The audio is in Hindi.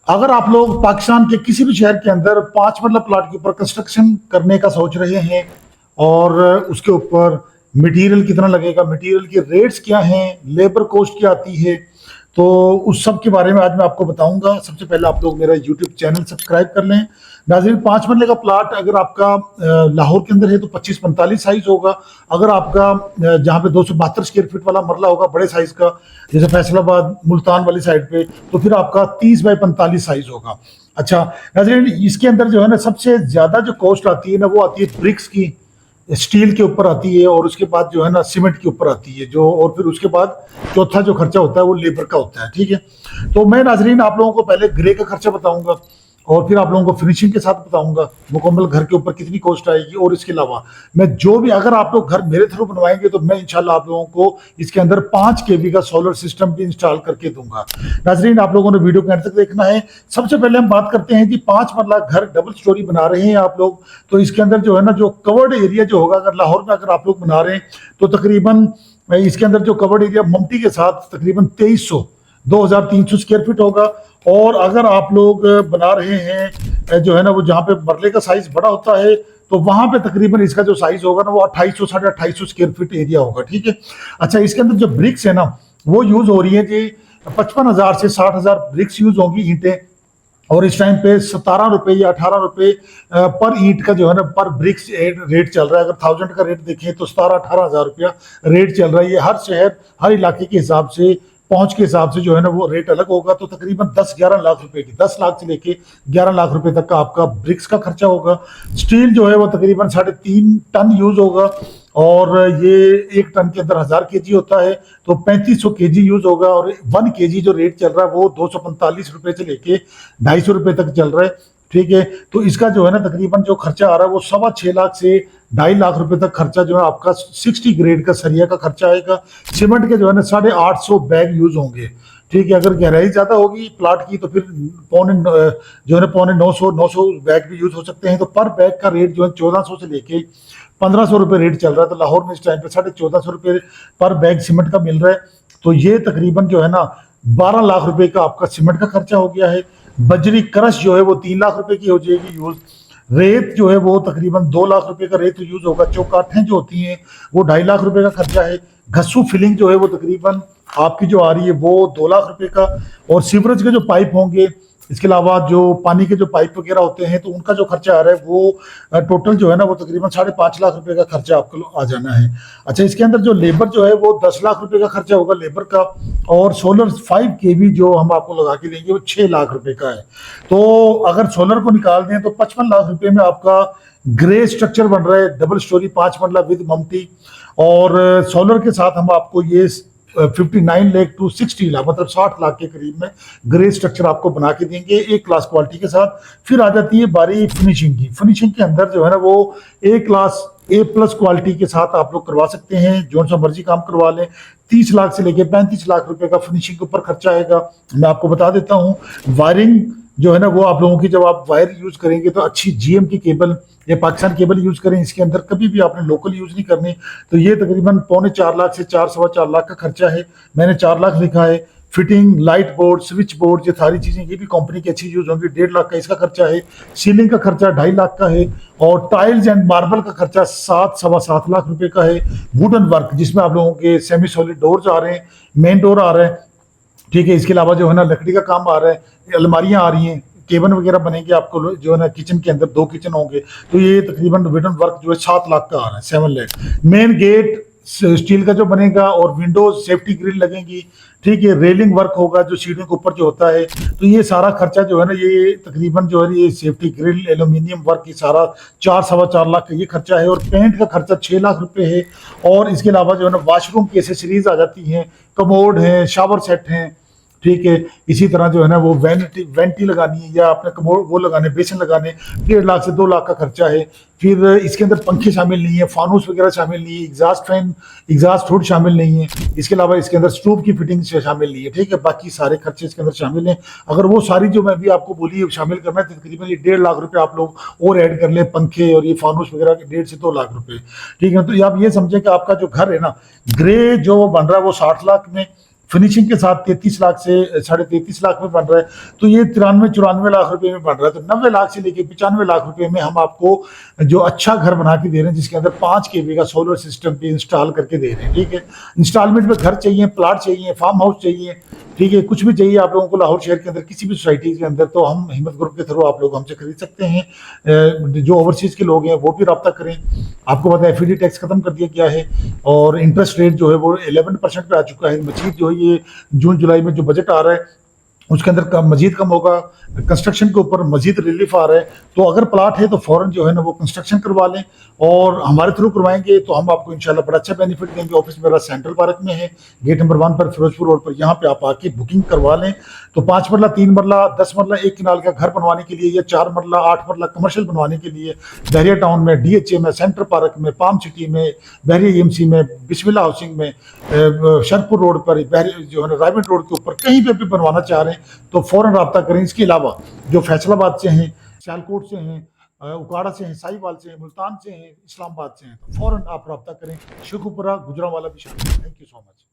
अगर आप लोग पाकिस्तान के किसी भी शहर के अंदर 5 मरला प्लॉट के ऊपर कंस्ट्रक्शन करने का सोच रहे हैं और उसके ऊपर मटेरियल कितना लगेगा, मटेरियल के रेट्स क्या हैं, लेबर कॉस्ट क्या आती है, तो उस सब के बारे में आज मैं आपको बताऊंगा। सबसे पहले आप लोग मेरा यूट्यूब चैनल सब्सक्राइब कर लें। नाज़रीन, 5 मरले का प्लाट अगर आपका लाहौर के अंदर है तो 25-45 साइज होगा। अगर आपका जहाँ पे 272 स्क्वायर फीट वाला मरला होगा बड़े साइज का, जैसे फैसलाबाद मुल्तान वाली साइड पे, तो फिर आपका 30 बाई 45 साइज होगा। अच्छा नाज़रीन, इसके अंदर जो है ना सबसे ज्यादा जो कॉस्ट आती है ना वो आती है ब्रिक्स की, स्टील के ऊपर आती है, और उसके बाद जो है ना सीमेंट के ऊपर आती है जो, और फिर उसके बाद चौथा जो खर्चा होता है वो लेबर का होता है। ठीक है, तो मैं नाजरीन आप लोगों को पहले ग्रे का खर्चा बताऊंगा और फिर आप लोगों को फिनिशिंग के साथ बताऊंगा मुकम्मल घर के ऊपर कितनी कॉस्ट आएगी। और इसके अलावा मैं जो भी, अगर आप लोग घर मेरे थ्रू बनवाएंगे तो मैं इंशाल्लाह आप लोगों को इसके अंदर 5 kV का सोलर सिस्टम भी इंस्टॉल करके दूंगा। नाजरीन, आप लोगों ने वीडियो को अंत तक देखना है। सबसे पहले हम बात करते हैं कि 5 मरला घर डबल स्टोरी बना रहे हैं आप लोग, तो इसके अंदर जो है ना जो कवर्ड एरिया जो होगा, अगर लाहौर में अगर आप लोग बना रहे हैं तो तकरीबन इसके अंदर जो कवर्ड एरिया ममटी के साथ तकरीबन 2300 स्क्वायर फीट होगा। और अगर आप लोग बना रहे हैं जो है ना वो जहाँ पे मरले का साइज बड़ा होता है तो वहां पे तकरीबन इसका जो साइज होगा ना वो 2800 स्क्वायर फीट एरिया होगा। ठीक है, अच्छा इसके अंदर जो ब्रिक्स है ना वो यूज हो रही है जी 55,000 से 60,000 ब्रिक्स यूज होंगी, ईंटें। और इस टाइम पे 17 रुपए या 18 रुपए पर ईंट का जो है ना पर ब्रिक्स रेट चल रहा है। अगर 1000 का रेट देखें तो 17-18 हज़ार रुपया रेट चल रहा है। ये हर शहर हर इलाके के हिसाब से, पहुंच के हिसाब से जो है ना वो रेट अलग होगा। तो तकरीबन 10-11 लाख रुपए की, 10 लाख से लेके 11 लाख रुपए तक का आपका ब्रिक्स का खर्चा होगा। स्टील जो है वो तकरीबन 3.5 टन यूज होगा, और ये 1 टन के अंदर 1000 kg होता है, तो 3500 kg यूज होगा। और 1 kg जो रेट चल रहा है वो 245 रुपए से लेके 250 रुपए तक चल रहा है। ठीक है, तो इसका जो है ना तकरीबन जो खर्चा आ रहा है वो 6.25 लाख से 2.5 लाख रुपए तक खर्चा जो है आपका 60 ग्रेड का सरिया का खर्चा आएगा। सीमेंट के जो है ना 850 बैग यूज होंगे। ठीक है, अगर गहराई ज्यादा होगी प्लाट की तो फिर जो है ना 950 बैग भी यूज हो सकते हैं। तो पर बैग का रेट जो है 1400 से लेके 1500 रुपए रेट चल रहा है। तो लाहौर में इस टाइम पे 1450 रुपए पर बैग सीमेंट का मिल रहा है। तो ये तकरीबन जो है ना 12 लाख रुपए का आपका सीमेंट का खर्चा हो गया है। बजरी क्रश जो है वो 3 लाख रुपए की हो जाएगी यूज। रेत जो है वो तकरीबन 2 लाख रुपए का रेत यूज होगा। चौकाठें जो होती हैं वो 2.5 लाख रुपए का खर्चा है। घस्सू फिलिंग जो है वो तकरीबन आपकी जो आ रही है वो 2 लाख रुपए का। और सीवरेज के जो पाइप होंगे, इसके अलावा जो पानी के जो पाइप वगैरह होते हैं तो उनका जो खर्चा आ रहा है वो टोटल जो है ना वो तकरीबन 5.5 लाख रुपए का खर्चा आपको आ जाना है। अच्छा, इसके अंदर जो लेबर जो है वो 10 लाख रुपए का खर्चा होगा लेबर का। और सोलर 5 kV जो हम आपको लगा के देंगे वो 6 लाख रुपए का है। तो अगर सोलर को निकाल दें तो 55 लाख रुपए में आपका ग्रे स्ट्रक्चर बन रहा है, डबल स्टोरी 5 मरला विद ममटी। और सोलर के साथ हम आपको ये 59 लाख टू 60 लाख मतलब 60 लाख के करीब में ग्रे स्ट्रक्चर आपको बना के देंगे एक क्लास क्वालिटी के साथ। फिर आ जाती है बारी फिनिशिंग की। फिनिशिंग के अंदर जो है ना वो A+ क्वालिटी के साथ आप लोग करवा सकते हैं, जो सा मर्जी काम करवा लें। 30 लाख से लेके 35 लाख रुपए का फिनिशिंग के ऊपर खर्चा आएगा। मैं आपको बता देता हूँ, वायरिंग जो है ना वो आप लोगों की, जब आप वायर यूज करेंगे तो अच्छी GM की केबल या पाकिस्तान केबल यूज करें। इसके अंदर कभी भी आपने लोकल यूज नहीं करनी। तो ये तकरीबन 3.25 लाख से 4-4.25 लाख का खर्चा है। मैंने 4 लाख लिखा है। Fitting, light board, switch board, ये सारी चीजें ये भी कंपनी की अच्छी यूज होंगी। 1.5 लाख का इसका खर्चा है। सीलिंग का खर्चा 2.5 लाख का है। और टाइल्स एंड मार्बल का खर्चा 7-7.25 लाख रुपए का है। वुडन वर्क जिसमें आप लोगों के सेमी सॉलिड डोर्स आ रहे हैं, मेन डोर आ रहा है। ठीक है, इसके अलावा जो है ना लकड़ी का काम आ रहा है, अलमारियां आ रही हैं, केबिन वगैरह बनेंगे आपको जो है ना किचन के अंदर 2 किचन होंगे। तो ये तकरीबन वुडन वर्क जो है 7 लाख का आ रहा है, 7 लाख। मेन गेट स्टील का जो बनेगा और विंडोज सेफ्टी ग्रिल लगेंगी। ठीक है, रेलिंग वर्क होगा जो सीढ़ियों के ऊपर जो होता है। तो ये सारा खर्चा जो है ना ये तकरीबन जो है ये सेफ्टी ग्रिल, एल्यूमिनियम वर्क, ये सारा 4-4.25 लाख का ये खर्चा है। और पेंट का खर्चा 6 लाख रुपए है। और इसके अलावा जो है ना वाशरूम की एसेसरीज आ जाती हैं, कमोड है, शावर सेट हैं। ठीक है, इसी तरह जो है ना वो वेंटी लगानी है या अपने कमोड वो लगाने, बेसन लगाने, 1.5 लाख से 2 लाख का खर्चा है। फिर इसके अंदर पंखे शामिल नहीं है, फानूस वगैरह शामिल नहीं है, एग्जॉस्ट फैन, एग्जॉस्ट हुड शामिल नहीं है। इसके अलावा इसके अंदर स्टोव की फिटिंग शामिल नहीं है। ठीक है, बाकी सारे खर्चे इसके अंदर शामिल हैं। अगर वो सारी जो मैं भी आपको बोली है शामिल करना है तो तकरीबन ये 1.5 लाख रुपए आप लोग और ऐड कर ले, पंखे और ये फानूस वगैरह के 1.5 से 2 लाख रुपए। ठीक है, तो आप ये समझें कि आपका जो घर है ना ग्रे जो बन रहा है वो 60 लाख में, फिनिशिंग के साथ 33 लाख से 33.5 लाख में बन रहा है। तो ये 93-94 लाख रुपए में बन रहा है। तो 90 लाख से लेके 95 लाख रुपए में हम आपको जो अच्छा घर बना के दे रहे हैं, जिसके अंदर 5 केवी का सोलर सिस्टम भी इंस्टॉल करके दे रहे हैं। ठीक है, इंस्टॉलमेंट में घर चाहिए, प्लाट चाहिए, फार्म हाउस चाहिए, ठीक है, कुछ भी चाहिए आप लोगों को लाहौर शहर के अंदर किसी भी सोसाइटी के अंदर, तो हम हिम्मत ग्रुप के थ्रू आप लोग हमसे खरीद सकते हैं। जो ओवरसीज के लोग हैं वो भी रब्ता करें। आपको पता है एफईडी टैक्स खत्म कर दिया गया है और इंटरेस्ट रेट जो है वो 11% पे आ चुका है। मजीद जो है ये जून जुलाई में जो बजट आ रहा है उसके अंदर मजीद कम होगा, कंस्ट्रक्शन के ऊपर मजीद रिलीफ आ रहा है। तो अगर प्लाट है तो फौरन जो है ना वो कंस्ट्रक्शन करवा लें और हमारे थ्रू करवाएंगे तो हम आपको इंशाल्लाह बड़ा अच्छा बेनिफिट देंगे। ऑफिस मेरा सेंट्रल पार्क में है, गेट नंबर 1 पर, फिरोजपुर रोड पर। यहाँ पे आप आके बुकिंग करवा लें तो 5 मरला, 3 मरला, 10 मरला, 1 किनाल का घर बनवाने के लिए या 4 मरला, 8 मरला कमर्शियल बनवाने के लिए बहरिया टाउन में, डीएचए में, सेंट्रल पार्क में, पाम सिटी में, बहरिया एमसी में, बिस्मिल्लाह हाउसिंग में, शरपुर रोड पर, जो है ना रायबेट रोड के ऊपर कहीं पे भी बनवाना चाह रहे हैं तो फौरन रब्ता करें। इसके अलावा जो फैसलाबाद से हैं, सियालकोट से हैं, उकाड़ा से हैं, साहिवाल से हैं, मुल्तान से हैं, इस्लामाबाद से हैं, तो फौरन आप रब्ता करें। शेखुपुरा, गुजरांवाला भी शामिल है। Thank you so much.